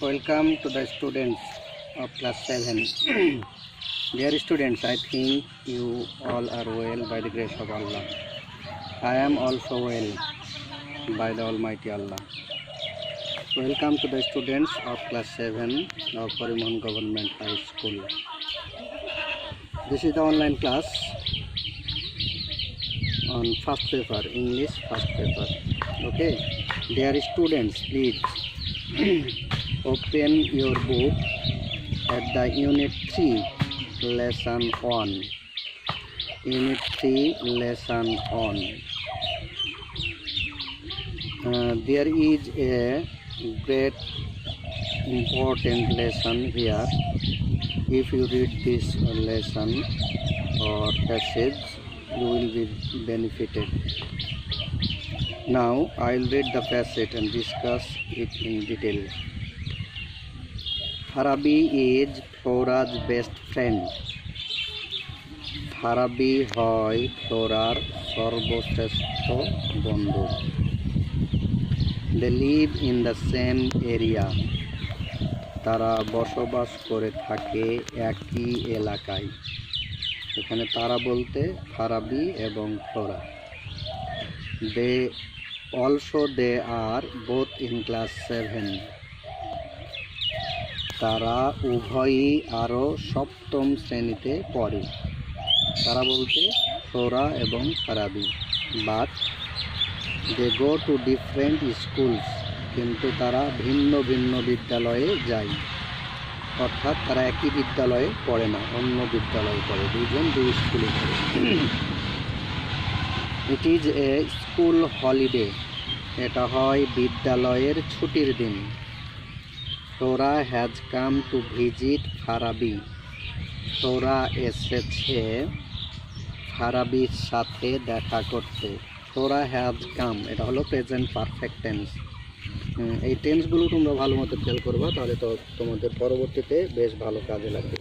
Welcome to the students of class 7. Dear students, I think you all are well by the grace of Allah. I am also well by the Almighty Allah. Welcome to the students of class 7 of Parimohan Government High School. This is the online class on first paper, English first paper. Okay, dear students, please open your book at the Unit 3, Lesson 1. Unit 3, Lesson 1. There is a great important lesson here. If you read this lesson or passage, you will be benefited. Now I will read the passage and discuss it in detail. Farabi is Flora's best friend. Farabi হয় ফ্লোরার সর্বশ্রেষ্ঠ বন্ধু. They live in the same area. তারা বসবাস করে থাকে একই এলাকায়. এখানে তারা বলতে ফারাবি এবং Flora. They are both in class 7. তারা উভয়ই আরও সপ্তম শ্রেণীতে পড়ে. তারা বলতে ফ্লোরা এবং Farabi. But they go to different schools. কিন্তু তারা ভিন্ন ভিন্ন বিদ্যালয়ে যায়. অর্থাৎ তারা একই বিদ্যালয়ে পড়ে না, অন্য বিদ্যালয়ে পড়ে. দুজন দুই স্কুলে পড়ে. It is a school holiday. এটা হয় বিদ্যালয়ের ছুটির দিন. Flora has come to visit Farabi. Flora এসেছে ফারাবির সাথে দেখা করতে. ফ্লোরা হ্যাজ কাম, এটা হলো প্রেজেন্ট পারফেক্ট টেন্স. এই টেন্সগুলো তোমরা ভালো মতো খেয়াল করবা, তাহলে তো তোমাদের পরবর্তীতে বেশ ভালো কাজে লাগবে.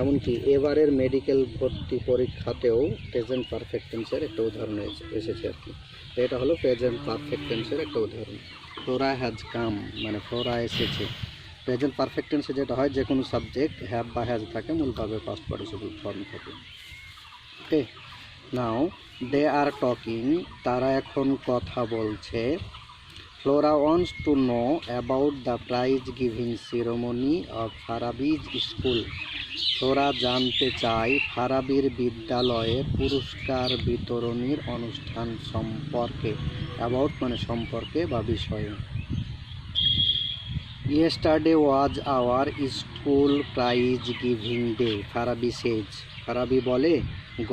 এমনকি এবারের মেডিকেল ভর্তি পরীক্ষাতেও প্রেজেন্ট পারফেক্ট টেন্সের একটা উদাহরণ এসেছে আর কি. এটা হলো প্রেজেন্ট পারফেক্ট টেন্সের একটা উদাহরণ. ফ্লোরা হ্যাজ কাম মানে ফ্লোরা এসেছে. প্রেজেন্ট পারফেক্ট টেন্সে যেটা হয়, যে কোনো সাবজেক্ট হ্যাভ বা হ্যাজ থাকে, মূলভাবে পাস্ট পার্টিসিপল ফর্ম থাকে. Okay, now they are talking. তারা এখন কথা বলছে. Flora wants to know about the prize giving ceremony of Farabi's school. Flora জানতে চায় ফারাবির বিদ্যালয়ে পুরস্কার বিতরণীর অনুষ্ঠান সম্পর্কে. অ্যাবাউট মানে সম্পর্কে বা বিষয়ে. Yesterday was our school prize giving day. Farabi says. Farabi বলে,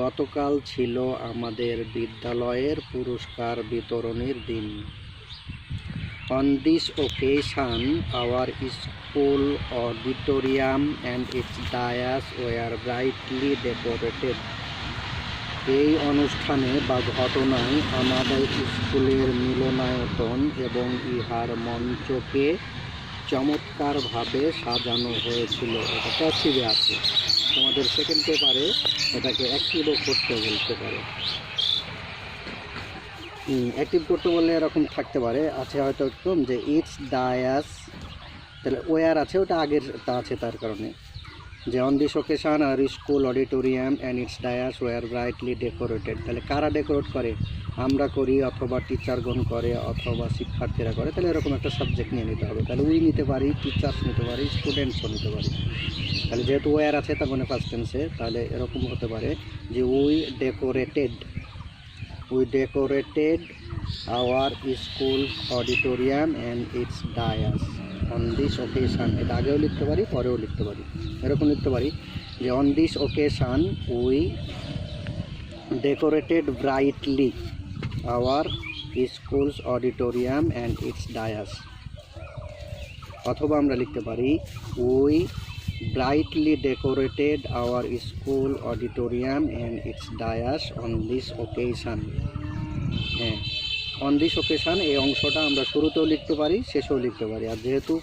গতকাল ছিল আমাদের বিদ্যালয়ের পুরস্কার বিতরণের দিন. On this occasion, our school auditorium and its dais were brightly decorated. এই অনুষ্ঠানে বা ঘটনায় আমাদের স্কুলের মিলনায়তন এবং ইহার মঞ্চকে চমৎকারভাবে সাজানো হয়েছিল. এটা প্যাসিভে আছে, তোমাদের সেকেন্ড পেপারে এটাকে অ্যাক্টিভও করতে বলতে পারে. অ্যাক্টিভ করতে বললে এরকম থাকতে পারে, আছে হয়তো একদম যে ইটস ডায়াস, তাহলে ওয়ার আছে, ওটা আগের তা আছে, তার কারণে যে on this occasion are school auditorium and its dais were brightly decorated. তাহলে কারা ডেকোরেট করে? আমরা করি, অথবা টিচারগণ করে, অথবা শিক্ষার্থীরা করে. তাহলে এরকম একটা সাবজেক্ট নিয়ে নিতে হবে. তাহলে উই নিতে পারি, টিচার্স নিতে পারি, স্টুডেন্টসও নিতে পারি. তাহলে যেহেতু ওয়ার আছে তার মানে ফার্স্ট টেন্সে, তাহলে এরকম হতে পারে যে we decorated our school auditorium and its dais on this occasion. এটা আগেও লিখতে পারি, পরেও লিখতে পারি. এরকম লিখতে পারি যে on this occasion we decorated brightly our school's auditorium and its dais. অথবা আমরা লিখতে পারি we brightly decorated our school auditorium and its dais on this occasion. হ্যাঁ, অন দিস ওকেশন এই অংশটা আমরা শুরুতেও লিখতে পারি, শেষেও লিখতে পারি. আর যেহেতু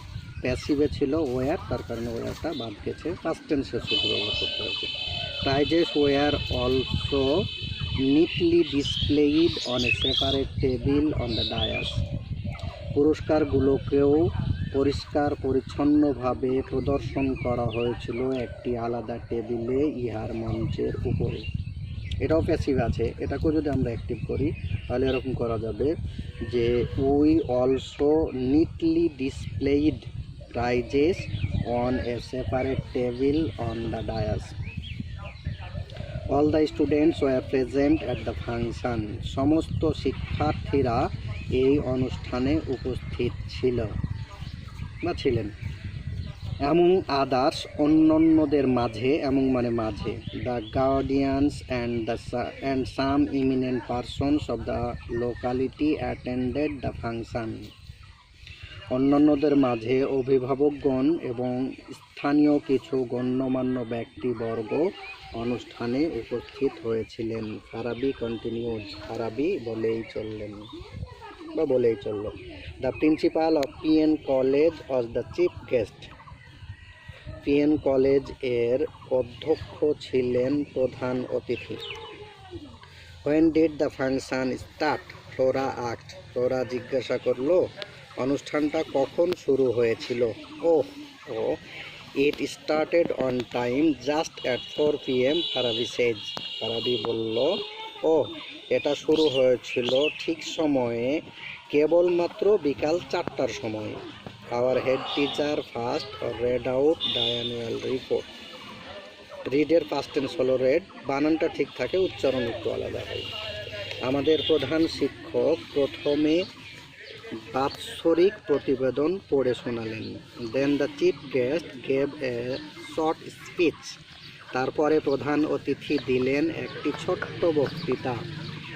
প্যাসিভে ছিল ওয়ার, তার কারণে ওয়ারটা বাদ গেছে, ফার্স্ট টেন্সে শুধু ব্যবহার করতে হয়েছে. Prizes were also neatly displayed on a separate table on the dais. পুরস্কারগুলোকেও পরিষ্কার পরিচ্ছন্নভাবে প্রদর্শন করা হয়েছিল একটি আলাদা টেবিলে ইহার মঞ্চের উপরে। এটাও প্যাসিভ আছে, এটাকেও যদি আমরা অ্যাক্টিভ করি তাহলে এরকম করা যাবে যে we also neatly displayed prizes on a separate table on the dais. All the students were present at the function. সমস্ত শিক্ষার্থীরা এই অনুষ্ঠানে উপস্থিত ছিল বা ছিলেন। এমং আদার্স অন্যান্যদের মাঝে, এমং মানে মাঝে, the guardians and some eminent persons of the locality attended the function. অন্যান্যদের মাঝে অভিভাবকগণ এবং স্থানীয় কিছু গণ্যমান্য ব্যক্তিবর্গ অনুষ্ঠানে উপস্থিত হয়েছিলেন। ফারাবি কন্টিনিউড, ফারাবি বলেই চললেন বা বলেই চলল। The principal of PN college was the chief guest. PN college এর অধ্যক্ষ ছিলেন প্রধান অতিথি। When did the function start? Flora asked. Flora জিজ্ঞাসা করলো অনুষ্ঠানটা কখন শুরু হয়েছিল? It started on time just at 4 PM, Farabi says. Farabi বলল, এটা শুরু হয়েছিল ঠিক সময়ে, কেবলমাত্র বিকাল 4টার সময়। Our head teacher first read out the annual report. রিডের পাস্ট টেন্স হলো রেড, বানানটা ঠিক থাকে, উচ্চারণ একটু আলাদা হয়। আমাদের প্রধান শিক্ষক প্রথমে বাৎসরিক প্রতিবেদন পড়ে শোনালেন। Then the chief guest gave a short speech. তারপরে প্রধান অতিথি দিলেন একটি ছোট্ট বক্তৃতা।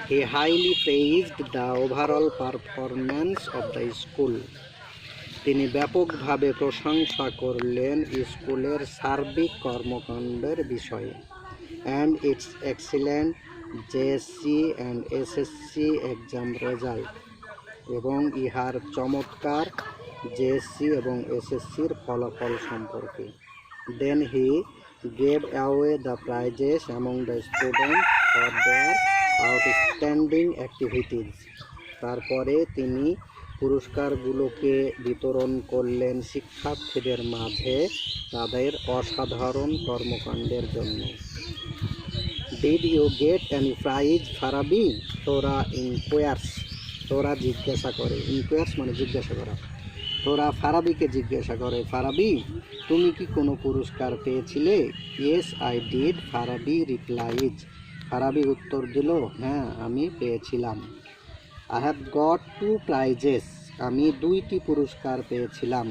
He highly praised the overall performance of the school. তিনি ব্যাপকভাবে প্রশংসা করলেন স্কুলের সার্বিক কর্মকাণ্ডের বিষয়ে। And its excellent JSC and SSC exam result, এবং ইহার চমৎকার জেএসসি এবং এসএসসির ফলাফল সম্পর্কে। Then he gave away the prizes among the student for their outstanding activities. তারপরে তিনি পুরস্কারগুলোকে বিতরণ করলেন শিক্ষার্থীদের মাঝে তাদের অসাধারণ কর্মকাণ্ডের জন্য। Did you get any prize Farabi? Flora inquires. Flora জিজ্ঞাসা করে, ইনকোয়ার্স মানে জিজ্ঞাসা করা। ফ্লোরা ফারাবিকে জিজ্ঞাসা করে, ফারাবি তুমি কি কোনো পুরস্কার পেয়েছিলে? Yes I did, Farabi replies. Farabi উত্তর দিল, হ্যাঁ আমি পেয়েছিলাম। আই হ্যাভ গট 2 prizes, আমি 2টি পুরস্কার পেয়েছিলাম।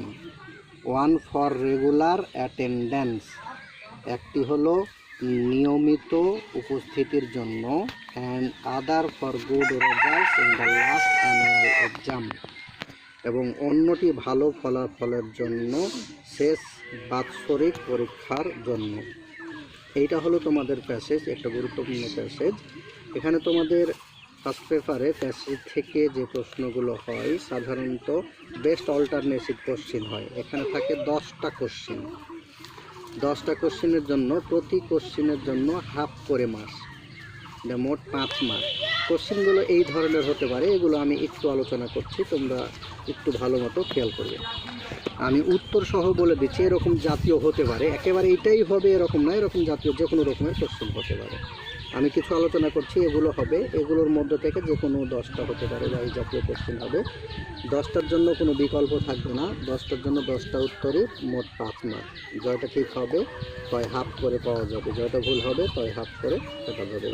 ওয়ান ফর রেগুলার অ্যাটেন্ডেন্স, একটি হলো নিয়মিত উপস্থিতির জন্য। And other for good results in the last annual exam, এবং অন্যটি ভালো ফলাফলের জন্য শেষ বাৎসরিক পরীক্ষার জন্য। এইটা হলো তোমাদের প্যাসেজ, একটা গুরুত্বপূর্ণ প্যাসেজ। এখানে তোমাদের ফার্স্ট পেপারে প্যাসেজ থেকে যে প্রশ্নগুলো হয় সাধারণত বেস্ট অল্টারনেটিভ কোশ্চিন হয়। এখানে থাকে 10টা কোশ্চিন। 10টা কোশ্চিনের জন্য প্রতি কোশ্চিনের জন্য হাফ করে মার্কস, মোট 5 মার্ক। কোশ্চিনগুলো এই ধরনের হতে পারে, এগুলো আমি একটু আলোচনা করছি, তোমরা একটু ভালো মতো খেয়াল করবে। আমি উত্তর সহ বলে দিচ্ছি, এরকম জাতীয় হতে পারে, একেবারে এটাই হবে এরকম না, এরকম জাতীয় যে কোনো রকমের কোশ্চিন হতে পারে। আমি কিছু আলোচনা করছি, এগুলো হবে, এগুলোর মধ্যে থেকে যে কোনো 10টা হতে পারে বা এই জাতীয় কোশ্চিন হবে। 10টার জন্য কোনো বিকল্প থাকবে না, 10টার জন্য 10টা উত্তরই, মোট 5 মার্ক। জয়টা ঠিক হবে তয় হাফ করে পাওয়া যাবে, জয়টা ভুল হবে তয় হাফ করে সেটা যাবে।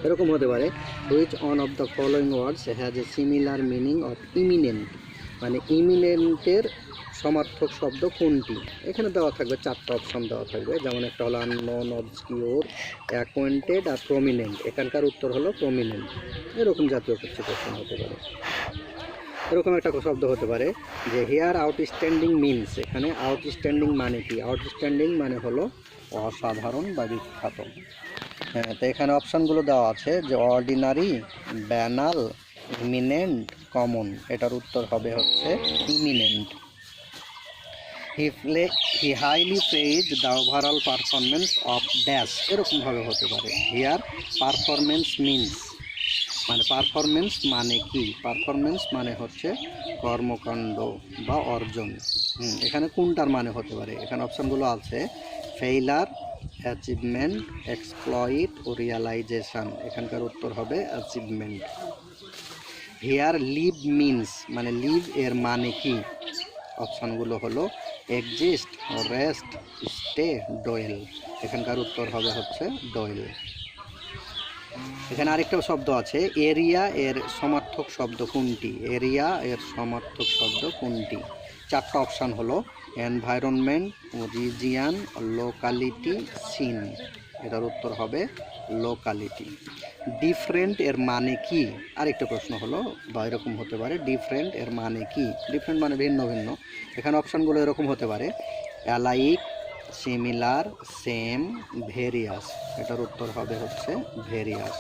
এরকম হতে পারে, which on of the following words has a similar meaning of eminent, মানে ইমিনেন্টের সমার্থক শব্দ কোনটি? এখানে দেওয়া থাকবে 4টা অপশন দেওয়া থাকবে, যেমন একটা হলো আননোন, অবসকিউর, অ্যাকোয়েন্টেড আর প্রমিনেন্ট। এখানকার উত্তর হলো প্রমিনেন্ট। এরকম জাতীয় কিছু কোশ্চেন হতে পারে। এরকম একটা শব্দ হতে পারে যে হিয়ার আউটস্ট্যান্ডিং মিনস, এখানে আউটস্ট্যান্ডিং মানে কি? আউটস্ট্যান্ডিং মানে হলো অসাধারণ বা বিখ্যাত। হ্যাঁ, তো এখানে অপশানগুলো দেওয়া আছে যে অর্ডিনারি, ব্যানাল, ইমিনেন্ট, কমন। এটার উত্তর হবে হচ্ছে eminent. He highly praise the overall performance of dash, এরকমভাবে হতে পারে। হিয়ার পারফরমেন্স মিনস মানে পারফরমেন্স মানে কি? পারফরমেন্স মানে হচ্ছে কর্মকাণ্ড বা অর্জন। এখানে কোনটার মানে হতে পারে? এখানে অপশানগুলো আছে ফেইলার, অ্যাচিভমেন্ট, এক্সপ্লয়েট ও রিয়ালাইজেশন। এখানকার উত্তর হবে অ্যাচিভমেন্ট। হিয়ার লিভ মিনস মানে লিভ এর মানে কি? অপশানগুলো হলো এক্সিস্ট, রেস্ট, স্টে, ডোয়েল। এখানকার উত্তর হবে হচ্ছে ডোয়েল। এখানে আরেকটা শব্দ আছে এরিয়া এর সমার্থক শব্দ কোনটি? এরিয়া এর সমার্থক শব্দ কোনটি? চারটা অপশান হলো এনভায়রনমেন্ট, রিজিয়ান, লোকালিটি, সিন। এটার উত্তর হবে লোকালিটি। ডিফারেন্ট এর মানে কি? আরেকটা প্রশ্ন হলো বা এরকম হতে পারে ডিফারেন্ট এর মানে কি? ডিফারেন্ট মানে ভিন্ন ভিন্ন। এখানে অপশানগুলো এরকম হতে পারে অ্যালাইক, সিমিলার, সেম, ভেরিয়াস। এটার উত্তর হবে হচ্ছে ভেরিয়াস।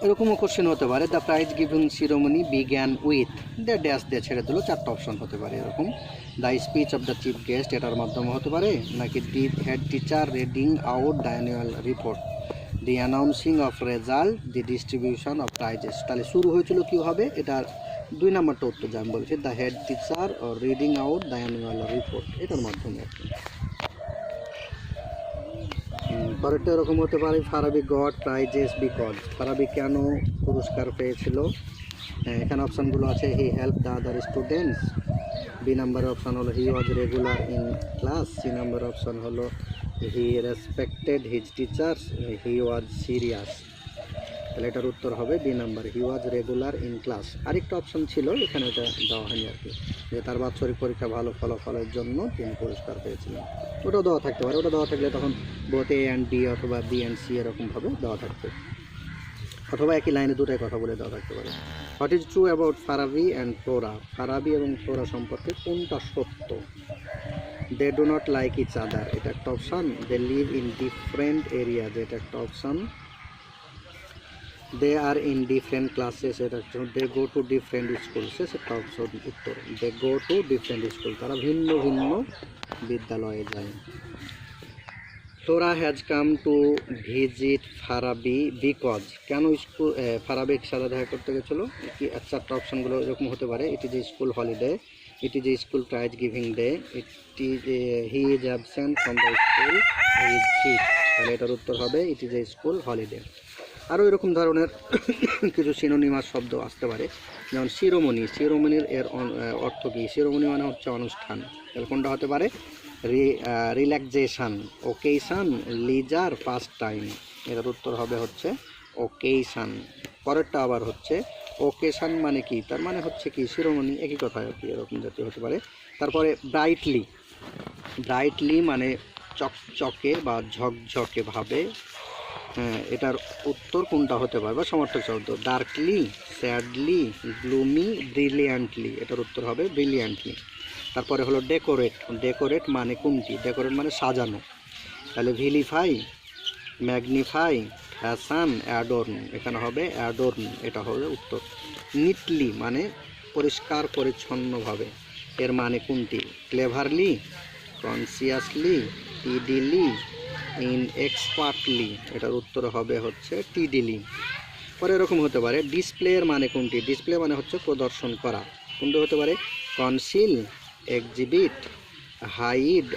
এরকমও কোশ্চেন হতে পারে the prize giving ceremony began with the dash দিয়ে ছেড়ে দিল। চারটা অপশন হতে পারে এরকম। The speech of the chief guest এটার মাধ্যমে হতে পারে, নাকি the head teacher reading out the annual report, the announcing of result, the distribution of prices. তাহলে শুরু হয়েছিল কী হবে? এটার 2 নম্বরটা উত্তর যা আমি বলছি দ্য হেড টিচার ও reading out the annual report, এটার মাধ্যমে আর কি। পরেরটা এরকম হতে পারে Farabi got prizes because. Farabi কেন পুরস্কার পেয়েছিল? এখানে অপশানগুলো আছে he help the other students, B number option হলো he was regular in class, C number option হলো he respected his teachers, he was serious. তাহলে এটার উত্তর হবে B number, he was regular in class. আরেকটা অপশান ছিল এখানে, এটা দেওয়া হয়নি আর কি, যে তার বাৎসরিক পরীক্ষা ভালো ফলাফলের জন্য তিনি পুরস্কার পেয়েছিলেন। ওটাও দেওয়া থাকতে পারে, ওটা দেওয়া থাকলে তখন বোথ এ অ্যান্ড বি অথবা বি অ্যান্ড সি এরকমভাবে দেওয়া থাকবে, অথবা একই লাইনে দুটাই কথা বলে দেওয়া থাকতে পারে। What is true about Farabi and Flora? Farabi এবং ফ্লোরা সম্পর্কে কোনটা সত্য? They do not like each other, এটা একটা option. They live in different areas, এটা একটা option. They are in different classes, এটা একটা। They go to different schools, সেটা অপশন উত্তর। They go to different school, তারা ভিন্ন ভিন্ন বিদ্যালয়ে যায়। Flora has come to visit Farabi because, কেন ফারাবির সাথে দেখা করতে গেছিলো? কি চারটা অপশানগুলো এরকম হতে পারে it is a school holiday, it is a school prize giving day, it is he is absent from the school, he is sick. তাহলে এটার উত্তর হবে it is a school holiday. আরও এরকম ধরনের কিছু সিনোনিমাস শব্দ আসতে পারে, যেমন শিরোমণি। শিরোমণির এর অর্থ কী? শিরোমণি মানে হচ্ছে অনুষ্ঠান। তাহলে কোনটা হতে পারে? Relaxation, occasion, leisure, pastime. এটার উত্তর হবে হচ্ছে ওকেশন। পরেরটা আবার হচ্ছে ওকেশন মানে কি? তার মানে হচ্ছে কি শিরোমণি, একই কথা আর কি, এরকম জাতীয় হতে পারে। তারপরে ব্রাইটলি, ব্রাইটলি মানে চকচকে বা ঝকঝকে ভাবে। হ্যাঁ, এটার উত্তর কোনটা হতে পারে বা সমর্থক শব্দ? ডার্কলি, স্যাডলি, গ্লুমি, ব্রিলিয়ান্টলি। এটার উত্তর হবে ব্রিলিয়ান্টলি। তারপরে হলো ডেকোরেট। ডেকোরেট মানে কোনটি? ডেকোরেট মানে সাজানো। তাহলে ভিলিফাই, ম্যাগনিফাই, ফ্যাশন, অ্যাডর্ন। এখানে হবে অ্যাডর্ন, এটা হবে উত্তর। নিটলি মানে পরিষ্কার পরিচ্ছন্নভাবে, এর মানে কোনটি? Cleverly, consciously, idly, inexpertly. এটার উত্তর হবে হচ্ছে টিডিলি। পরে এরকম হতে পারে ডিসপ্লের মানে কোনটি? ডিসপ্লে মানে হচ্ছে প্রদর্শন করা। কোনটি হতে পারে? Conceal, exhibit, hide,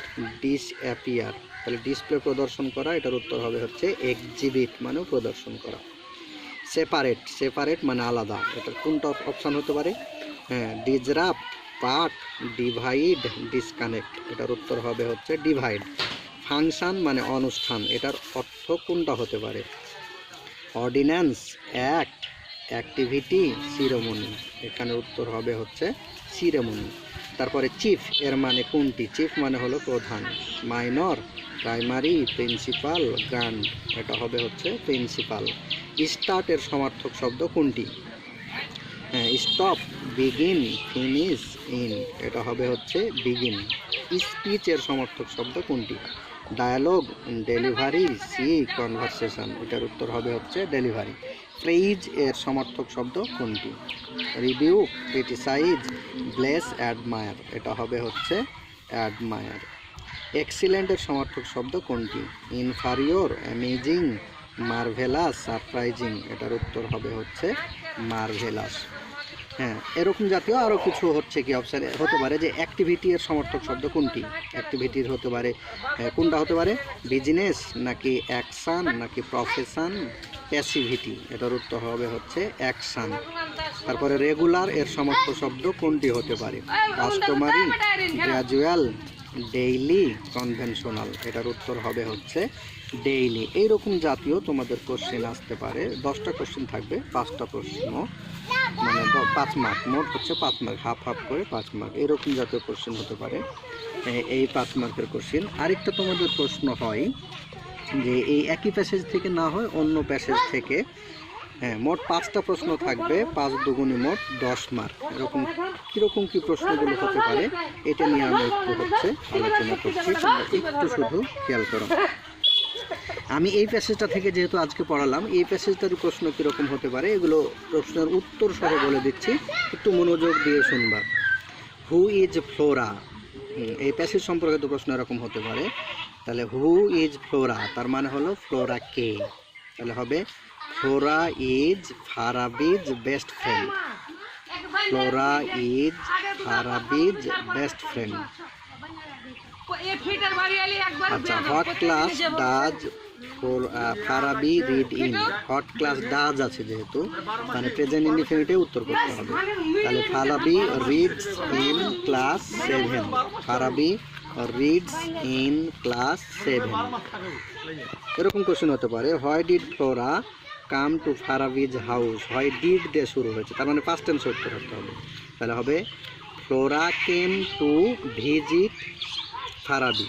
disappear. তাহলে ডিসপ্লে প্রদর্শন করা, এটার উত্তর হবে হচ্ছে এক্সিবিট মানেও প্রদর্শন করা। সেপারেট, সেপারেট মানে আলাদা। এটার কোনটা অপশান হতে পারে? হ্যাঁ, ডিসরাপ্ট, পার্ট, ডিভাইড, ডিসকানেক্ট। এটার উত্তর হবে হচ্ছে ডিভাইড। ফাংশন মানে অনুষ্ঠান, এটার অর্থ কোনটা হতে পারে? Ordinance, act, activity, ceremony. এখানে উত্তর হবে হচ্ছে সিরোমনি। তারপরে চিফ এর মানে কোনটি? চিফ মানে হলো প্রধান। Minor, primary, principal, grand. এটা হবে হচ্ছে প্রিন্সিপাল। স্টার্ট এর সমার্থক শব্দ কোনটি? হ্যাঁ, স্টপ, বিগিন, ফিনিশ, ইন। এটা হবে হচ্ছে বিগিন। স্পিচ এর সমার্থক শব্দ কোনটি? Dialogue, delivery, sea, conversation. এটার উত্তর হবে হচ্ছে ডেলিভারি। প্রেইজ এর সমার্থক শব্দ কোনটি? Review, criticise, bless, admire. এটা হবে হচ্ছে অ্যাডমায়ার। এক্সিলেন্ট এর সমার্থক শব্দ কোনটি? ইনফারিয়র, অ্যামেজিং, মার্ভেলাস, সারপ্রাইজিং, এটার উত্তর হবে হচ্ছে মার্ভেলাস। হ্যাঁ, এরকম জাতীয় আরও কিছু হচ্ছে কি অপশানে হতে পারে যে অ্যাক্টিভিটি এর সমর্থক শব্দ কোনটি? অ্যাক্টিভিটির হতে পারে কোনটা হতে পারে? বিজনেস নাকি অ্যাকশান নাকি প্রফেশন, প্যাসিভিটি, এটার উত্তর হবে হচ্ছে অ্যাকশান। তারপরে রেগুলার এর সমর্থক শব্দ কোনটি হতে পারে? কাস্টমারি, গ্র্যাজুয়াল, ডেইলি, কনভেনশনাল, এটার উত্তর হবে হচ্ছে ডেইলি। এইরকম জাতীয় তোমাদের কোশ্চেন আসতে পারে। 10টা কোশ্চেন থাকবে, 5টা প্রশ্ন, মানে 5 মার্ক, মোট হচ্ছে 5 মার্ক, হাফ হাফ করে 5 মার্ক, এরকম জাতীয় কোশ্চেন হতে পারে এই 5 মার্কের কোশ্চেন। আরেকটা তোমাদের প্রশ্ন হয় যে এই একই প্যাসেজ থেকে না হয় অন্য প্যাসেজ থেকে, হ্যাঁ, মোট 5টা প্রশ্ন থাকবে, 5 দুগুণে মোট 10 মার্ক। এরকম কীরকম কী প্রশ্নগুলো হতে পারে এটা নিয়ে আমি একটু হচ্ছে আলোচনা করছি, একটু শুধু খেয়াল করো। আমি এই প্যাসেজটা থেকে যেহেতু আজকে পড়ালাম, এই প্যাসেজটার প্রশ্ন কীরকম হতে পারে এগুলো প্রশ্নের উত্তর সহ বলে দিচ্ছি, একটু মনোযোগ দিয়ে শুনবা। হু ইজ ফ্লোরা, এই প্যাসেজ সম্পর্কে তো প্রশ্ন এরকম হতে পারে। তাহলে হু ইজ ফ্লোরা, তার মানে হলো ফ্লোরা কে? তাহলে হবে Flora is Farabi's best friend. Flora is Farabi's best friend. আচ্ছা, what class does Farabi read in? What class does আছে যেহেতু, মানে প্রেজেন্ট ইনডিফিনিটে উত্তর করতে হবে। তাহলে Farabi reads in class 7। Farabi reads in class 7, এরকম কোশ্চেন হতে পারে। Why did Flora come to Farabi's house? Why did দিয়ে শুরু হয়েছে, তার মানে পাস্ট টেন্সে উত্তর করতে হবে। তাহলে হবে Flora came to visit Farabi.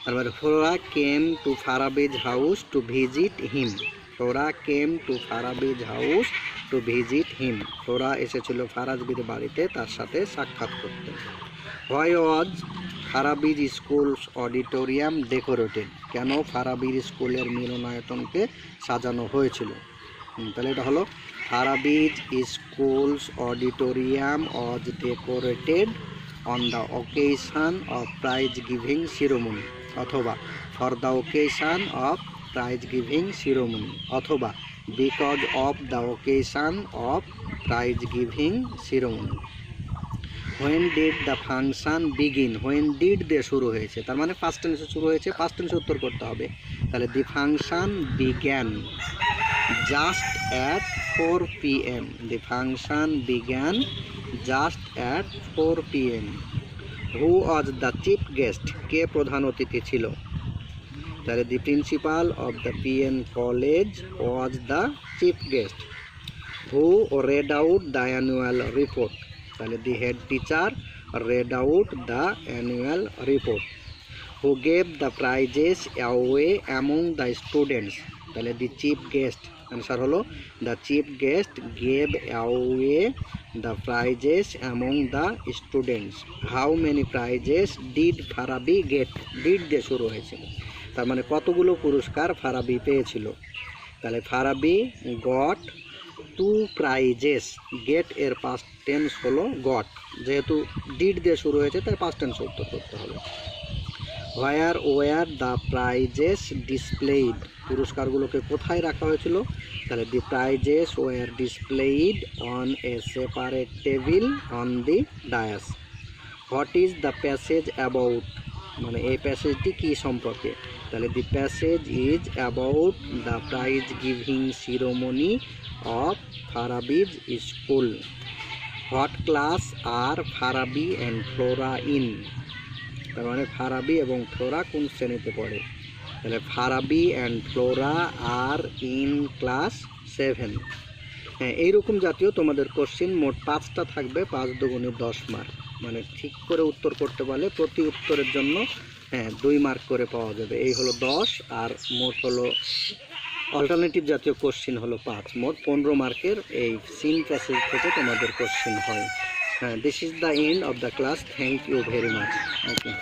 তারপরে Flora came to Farabi's house to visit him. Flora came to Farabi's house to visit him. ফ্লোরা এসেছিল ফারাজবির বাড়িতে তার সাথে সাক্ষাৎ করতে। Why was Farabi's school's auditorium decorated? কেন ফারাবির স্কুলের মিলনায়তনকে সাজানো হয়েছিল? তাহলে এটা হলো Farabi's school's auditorium was decorated on the occasion of prize giving ceremony, অথবা for the occasion of prize giving ceremony, অথবা because of the occasion of prize giving ceremony. When did the function begin? When did দিয়ে শুরু হয়েছে, তার মানে first টেন্সে শুরু হয়েছে, ফার্স্ট টেন্সে উত্তর করতে হবে। তাহলে the function began just at 4 p.m. The function began just at 4 p.m. Who was the chief guest? কে প্রধান অতিথি ছিল? তাহলে the principal of the PN college was the chief guest. Who read out the annual report? তাহলে the head teacher read out the annual report. Who gave the prizes away among the students? তাহলে the chief guest, answer হলো the chief guest gave away the prizes among the students. How many prizes did Farabi get? did দিয়ে শুরু হয়েছিল, তার মানে কতগুলো পুরস্কার ফারাবি পেয়েছিল। তাহলে ফারাবি গট 2 prizes, গেট এর পাস্ট টেন্স হলো গট, যেহেতু ডিড দিয়ে শুরু হয়েছে তাই পাস্ট টেন্স উত্তর করতে হবে। Where were the prizes displayed? পুরস্কারগুলোকে কোথায় রাখা হয়েছিল? তাহলে the prizes were displayed on a separate table on the dais. What is the passage about? মানে এই প্যাসেজটি কী সম্পর্কে? তাহলে the passage is about the prize giving ceremony of Farabi's school. What class R Farabi and Flora in? তার মানে ফারাবি এবং Flora কোন শ্রেণীতে পড়ে? তাহলে Farabi and Flora are in class 7। হ্যাঁ, এইরকম জাতীয় তোমাদের কোশ্চিন মোট 5টা থাকবে, 5 দুগুণে 10 মার্ক, মানে ঠিক করে উত্তর করতে পারলে প্রতি উত্তরের জন্য 2 মার্ক করে পাওয়া যাবে। এই হলো 10, আর মোট হলো অল্টারনেটিভ জাতীয় কোশ্চিন হলো 5, মোট 15 মার্কের এই সিন প্যাসেজ থেকে তোমাদের কোশ্চিন হয়। This is the end of the class. Thank you very much. Okay.